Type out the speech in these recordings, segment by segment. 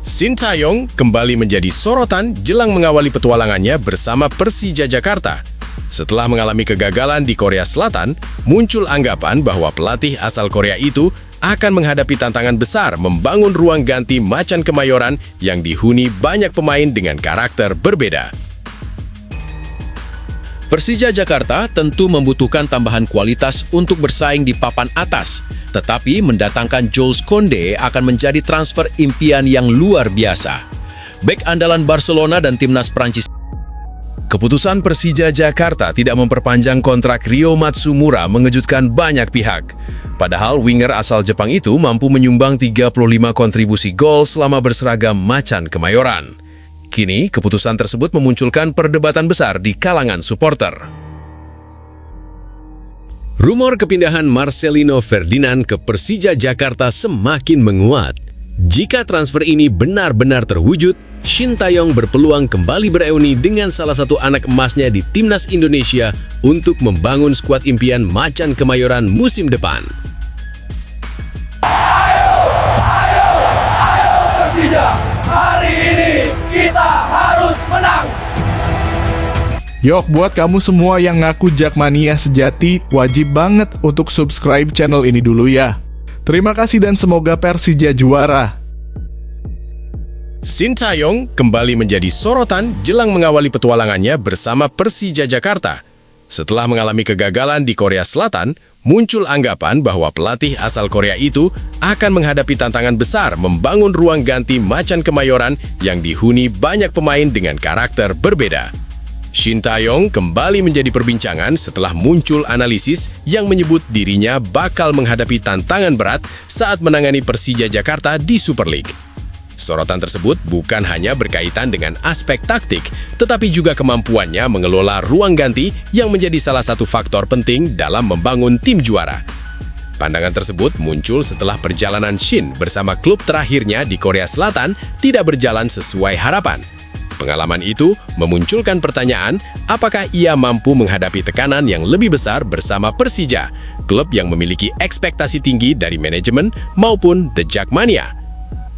Sintayong kembali menjadi sorotan jelang mengawali petualangannya bersama Persija Jakarta. Setelah mengalami kegagalan di Korea Selatan, muncul anggapan bahwa pelatih asal Korea itu akan menghadapi tantangan besar membangun ruang ganti Macan Kemayoran yang dihuni banyak pemain dengan karakter berbeda. Persija Jakarta tentu membutuhkan tambahan kualitas untuk bersaing di papan atas, tetapi mendatangkan Jules Koundé akan menjadi transfer impian yang luar biasa. Bek andalan Barcelona dan timnas Prancis. Keputusan Persija Jakarta tidak memperpanjang kontrak Ryo Matsumura mengejutkan banyak pihak. Padahal winger asal Jepang itu mampu menyumbang 35 kontribusi gol selama berseragam Macan Kemayoran. Kini, keputusan tersebut memunculkan perdebatan besar di kalangan supporter. Rumor kepindahan Marcelino Ferdinand ke Persija Jakarta semakin menguat. Jika transfer ini benar-benar terwujud, Sintayong berpeluang kembali bereuni dengan salah satu anak emasnya di Timnas Indonesia untuk membangun skuad impian Macan Kemayoran musim depan. Ayo Persija, hari ini kita harus menang. Yok, buat kamu semua yang ngaku Jakmania sejati, wajib banget untuk subscribe channel ini dulu ya. Terima kasih dan semoga Persija juara. Sintayong kembali menjadi sorotan jelang mengawali petualangannya bersama Persija Jakarta. Setelah mengalami kegagalan di Korea Selatan, muncul anggapan bahwa pelatih asal Korea itu akan menghadapi tantangan besar membangun ruang ganti Macan Kemayoran yang dihuni banyak pemain dengan karakter berbeda. Sintayong kembali menjadi perbincangan setelah muncul analisis yang menyebut dirinya bakal menghadapi tantangan berat saat menangani Persija Jakarta di Super League. Sorotan tersebut bukan hanya berkaitan dengan aspek taktik, tetapi juga kemampuannya mengelola ruang ganti yang menjadi salah satu faktor penting dalam membangun tim juara. Pandangan tersebut muncul setelah perjalanan Shin bersama klub terakhirnya di Korea Selatan tidak berjalan sesuai harapan. Pengalaman itu memunculkan pertanyaan, apakah ia mampu menghadapi tekanan yang lebih besar bersama Persija, klub yang memiliki ekspektasi tinggi dari manajemen maupun The Jakmania.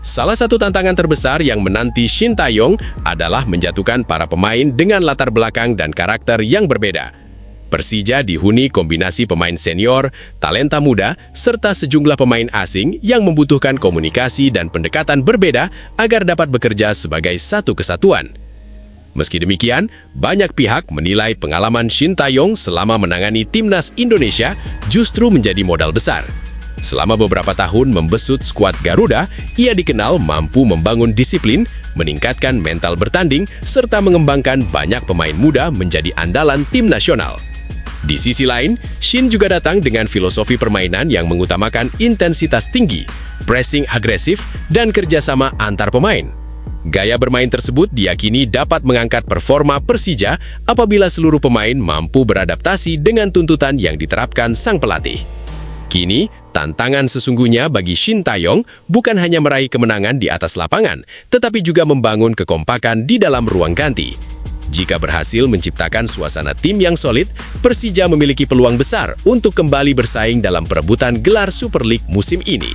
Salah satu tantangan terbesar yang menanti Sintayong adalah menjatuhkan para pemain dengan latar belakang dan karakter yang berbeda. Persija dihuni kombinasi pemain senior, talenta muda, serta sejumlah pemain asing yang membutuhkan komunikasi dan pendekatan berbeda agar dapat bekerja sebagai satu kesatuan. Meski demikian, banyak pihak menilai pengalaman Sintayong selama menangani timnas Indonesia justru menjadi modal besar. Selama beberapa tahun membesut skuad Garuda, ia dikenal mampu membangun disiplin, meningkatkan mental bertanding, serta mengembangkan banyak pemain muda menjadi andalan tim nasional. Di sisi lain, Shin juga datang dengan filosofi permainan yang mengutamakan intensitas tinggi, pressing agresif, dan kerjasama antar pemain. Gaya bermain tersebut diyakini dapat mengangkat performa Persija apabila seluruh pemain mampu beradaptasi dengan tuntutan yang diterapkan sang pelatih. Kini, tantangan sesungguhnya bagi Sintayong bukan hanya meraih kemenangan di atas lapangan, tetapi juga membangun kekompakan di dalam ruang ganti. Jika berhasil menciptakan suasana tim yang solid, Persija memiliki peluang besar untuk kembali bersaing dalam perebutan gelar Super League musim ini.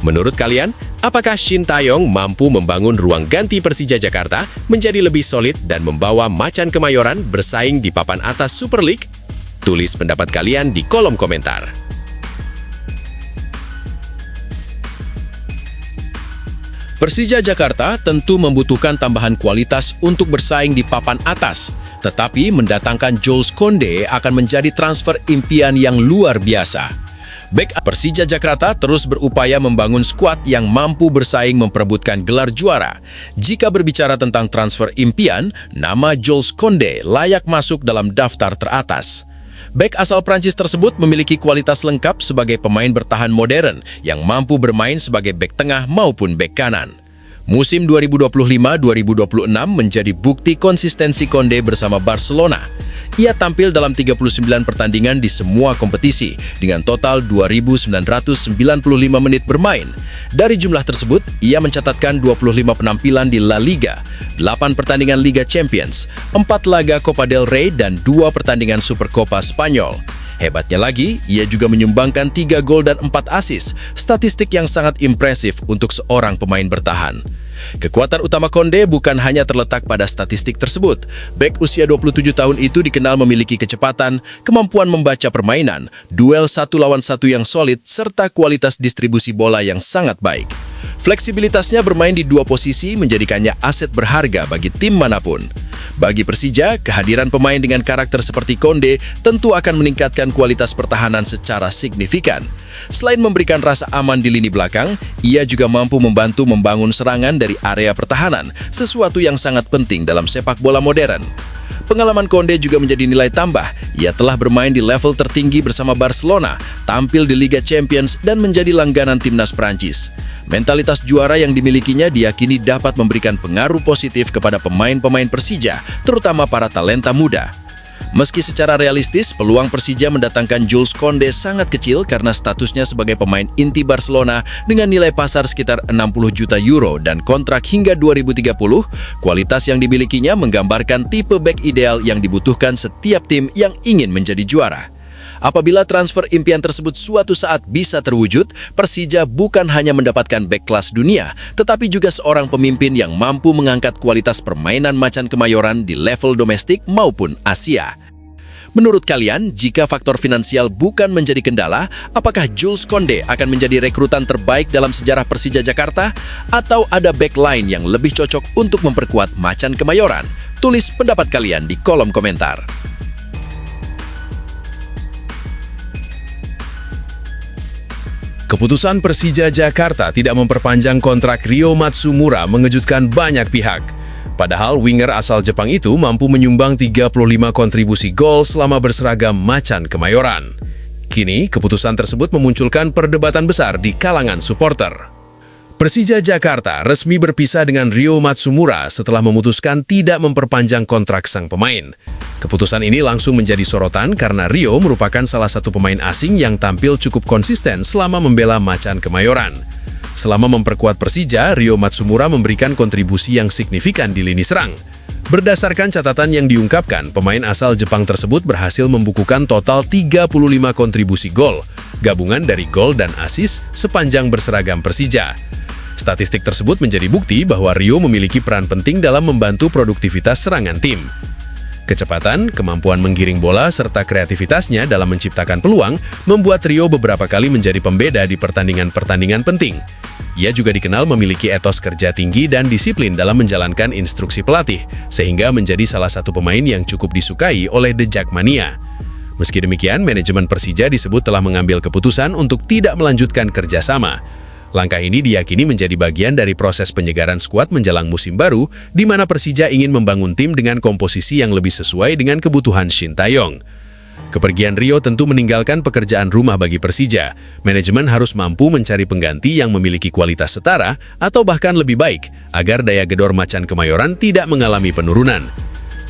Menurut kalian, apakah Sintayong mampu membangun ruang ganti Persija Jakarta menjadi lebih solid dan membawa Macan Kemayoran bersaing di papan atas Super League? Tulis pendapat kalian di kolom komentar. Persija Jakarta tentu membutuhkan tambahan kualitas untuk bersaing di papan atas, tetapi mendatangkan Jules Koundé akan menjadi transfer impian yang luar biasa. Bek Persija Jakarta terus berupaya membangun skuad yang mampu bersaing memperebutkan gelar juara. Jika berbicara tentang transfer impian, nama Jules Koundé layak masuk dalam daftar teratas. Bek asal Prancis tersebut memiliki kualitas lengkap sebagai pemain bertahan modern yang mampu bermain sebagai bek tengah maupun bek kanan. Musim 2025-2026 menjadi bukti konsistensi Koundé bersama Barcelona. Ia tampil dalam 39 pertandingan di semua kompetisi dengan total 2.995 menit bermain. Dari jumlah tersebut, ia mencatatkan 25 penampilan di La Liga, 8 pertandingan Liga Champions, 4 laga Copa del Rey, dan 2 pertandingan Supercopa Spanyol. Hebatnya lagi, ia juga menyumbangkan 3 gol dan 4 assist, statistik yang sangat impresif untuk seorang pemain bertahan. Kekuatan utama Konde bukan hanya terletak pada statistik tersebut. Bek usia 27 tahun itu dikenal memiliki kecepatan, kemampuan membaca permainan, duel satu lawan satu yang solid, serta kualitas distribusi bola yang sangat baik. Fleksibilitasnya bermain di dua posisi menjadikannya aset berharga bagi tim manapun. Bagi Persija, kehadiran pemain dengan karakter seperti Konde tentu akan meningkatkan kualitas pertahanan secara signifikan. Selain memberikan rasa aman di lini belakang, ia juga mampu membantu membangun serangan dari area pertahanan, sesuatu yang sangat penting dalam sepak bola modern. Pengalaman Konde juga menjadi nilai tambah. Ia telah bermain di level tertinggi bersama Barcelona, tampil di Liga Champions, dan menjadi langganan timnas Prancis. Mentalitas juara yang dimilikinya diyakini dapat memberikan pengaruh positif kepada pemain-pemain Persija, terutama para talenta muda. Meski secara realistis, peluang Persija mendatangkan Jules Konde sangat kecil karena statusnya sebagai pemain inti Barcelona dengan nilai pasar sekitar 60 juta euro dan kontrak hingga 2030, kualitas yang dimilikinya menggambarkan tipe bek ideal yang dibutuhkan setiap tim yang ingin menjadi juara. Apabila transfer impian tersebut suatu saat bisa terwujud, Persija bukan hanya mendapatkan bek kelas dunia, tetapi juga seorang pemimpin yang mampu mengangkat kualitas permainan Macan Kemayoran di level domestik maupun Asia. Menurut kalian, jika faktor finansial bukan menjadi kendala, apakah Jules Konde akan menjadi rekrutan terbaik dalam sejarah Persija Jakarta? Atau ada bek lain yang lebih cocok untuk memperkuat Macan Kemayoran? Tulis pendapat kalian di kolom komentar. Keputusan Persija Jakarta tidak memperpanjang kontrak Ryo Matsumura mengejutkan banyak pihak. Padahal winger asal Jepang itu mampu menyumbang 35 kontribusi gol selama berseragam Macan Kemayoran. Kini, keputusan tersebut memunculkan perdebatan besar di kalangan supporter. Persija Jakarta resmi berpisah dengan Ryo Matsumura setelah memutuskan tidak memperpanjang kontrak sang pemain. Keputusan ini langsung menjadi sorotan karena Ryo merupakan salah satu pemain asing yang tampil cukup konsisten selama membela Macan Kemayoran. Selama memperkuat Persija, Ryo Matsumura memberikan kontribusi yang signifikan di lini serang. Berdasarkan catatan yang diungkapkan, pemain asal Jepang tersebut berhasil membukukan total 35 kontribusi gol, gabungan dari gol dan assist sepanjang berseragam Persija. Statistik tersebut menjadi bukti bahwa Ryo memiliki peran penting dalam membantu produktivitas serangan tim. Kecepatan, kemampuan menggiring bola, serta kreativitasnya dalam menciptakan peluang membuat Ryo beberapa kali menjadi pembeda di pertandingan-pertandingan penting. Ia juga dikenal memiliki etos kerja tinggi dan disiplin dalam menjalankan instruksi pelatih, sehingga menjadi salah satu pemain yang cukup disukai oleh The Jackmania. Meski demikian, manajemen Persija disebut telah mengambil keputusan untuk tidak melanjutkan kerjasama. Langkah ini diyakini menjadi bagian dari proses penyegaran skuad menjelang musim baru, di mana Persija ingin membangun tim dengan komposisi yang lebih sesuai dengan kebutuhan Shin Tae-yong. Kepergian Ryo tentu meninggalkan pekerjaan rumah bagi Persija. Manajemen harus mampu mencari pengganti yang memiliki kualitas setara atau bahkan lebih baik, agar daya gedor Macan Kemayoran tidak mengalami penurunan.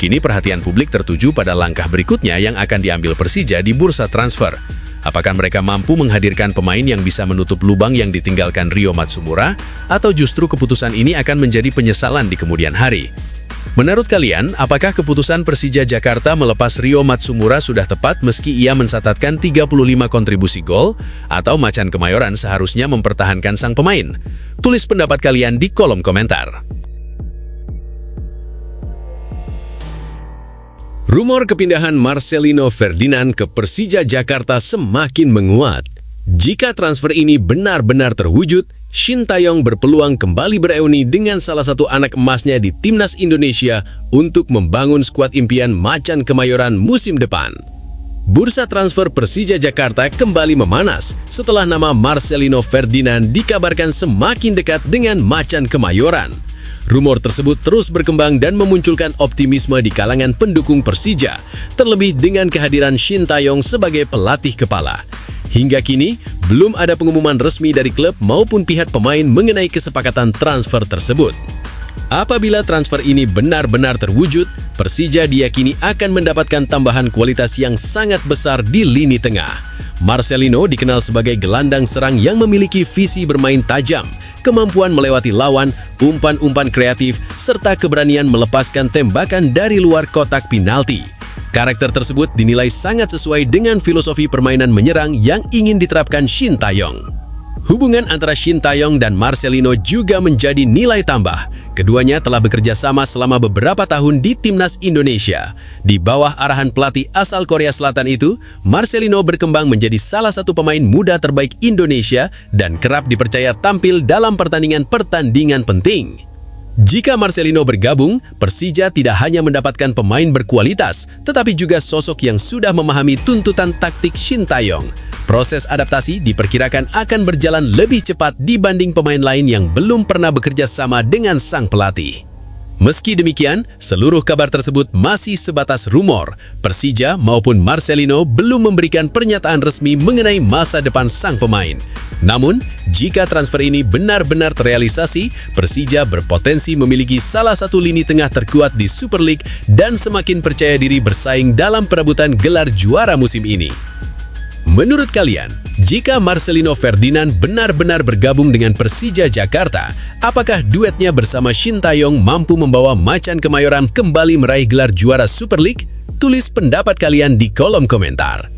Kini perhatian publik tertuju pada langkah berikutnya yang akan diambil Persija di bursa transfer. Apakah mereka mampu menghadirkan pemain yang bisa menutup lubang yang ditinggalkan Ryo Matsumura, atau justru keputusan ini akan menjadi penyesalan di kemudian hari? Menurut kalian, apakah keputusan Persija Jakarta melepas Ryo Matsumura sudah tepat meski ia mencatatkan 35 kontribusi gol, atau Macan Kemayoran seharusnya mempertahankan sang pemain? Tulis pendapat kalian di kolom komentar. Rumor kepindahan Marcelino Ferdinand ke Persija Jakarta semakin menguat. Jika transfer ini benar-benar terwujud, Shin Tae-yong berpeluang kembali bereuni dengan salah satu anak emasnya di Timnas Indonesia untuk membangun skuad impian Macan Kemayoran musim depan. Bursa transfer Persija Jakarta kembali memanas setelah nama Marcelino Ferdinand dikabarkan semakin dekat dengan Macan Kemayoran. Rumor tersebut terus berkembang dan memunculkan optimisme di kalangan pendukung Persija, terlebih dengan kehadiran Shin Tae-yong sebagai pelatih kepala. Hingga kini, belum ada pengumuman resmi dari klub maupun pihak pemain mengenai kesepakatan transfer tersebut. Apabila transfer ini benar-benar terwujud, Persija diyakini akan mendapatkan tambahan kualitas yang sangat besar di lini tengah. Marcelino dikenal sebagai gelandang serang yang memiliki visi bermain tajam, kemampuan melewati lawan, umpan-umpan kreatif, serta keberanian melepaskan tembakan dari luar kotak penalti. Karakter tersebut dinilai sangat sesuai dengan filosofi permainan menyerang yang ingin diterapkan Shin Tae-yong. Hubungan antara Shin Tae-yong dan Marcelino juga menjadi nilai tambah. Keduanya telah bekerja sama selama beberapa tahun di Timnas Indonesia. Di bawah arahan pelatih asal Korea Selatan itu, Marcelino berkembang menjadi salah satu pemain muda terbaik Indonesia dan kerap dipercaya tampil dalam pertandingan-pertandingan penting. Jika Marcelino bergabung, Persija tidak hanya mendapatkan pemain berkualitas, tetapi juga sosok yang sudah memahami tuntutan taktik Shin Tae-yong. Proses adaptasi diperkirakan akan berjalan lebih cepat dibanding pemain lain yang belum pernah bekerja sama dengan sang pelatih. Meski demikian, seluruh kabar tersebut masih sebatas rumor. Persija maupun Marcelino belum memberikan pernyataan resmi mengenai masa depan sang pemain. Namun, jika transfer ini benar-benar terrealisasi, Persija berpotensi memiliki salah satu lini tengah terkuat di Super League dan semakin percaya diri bersaing dalam perebutan gelar juara musim ini. Menurut kalian, jika Marcelino Ferdinand benar-benar bergabung dengan Persija Jakarta, apakah duetnya bersama Shin Tae-yong mampu membawa Macan Kemayoran kembali meraih gelar juara Super League? Tulis pendapat kalian di kolom komentar.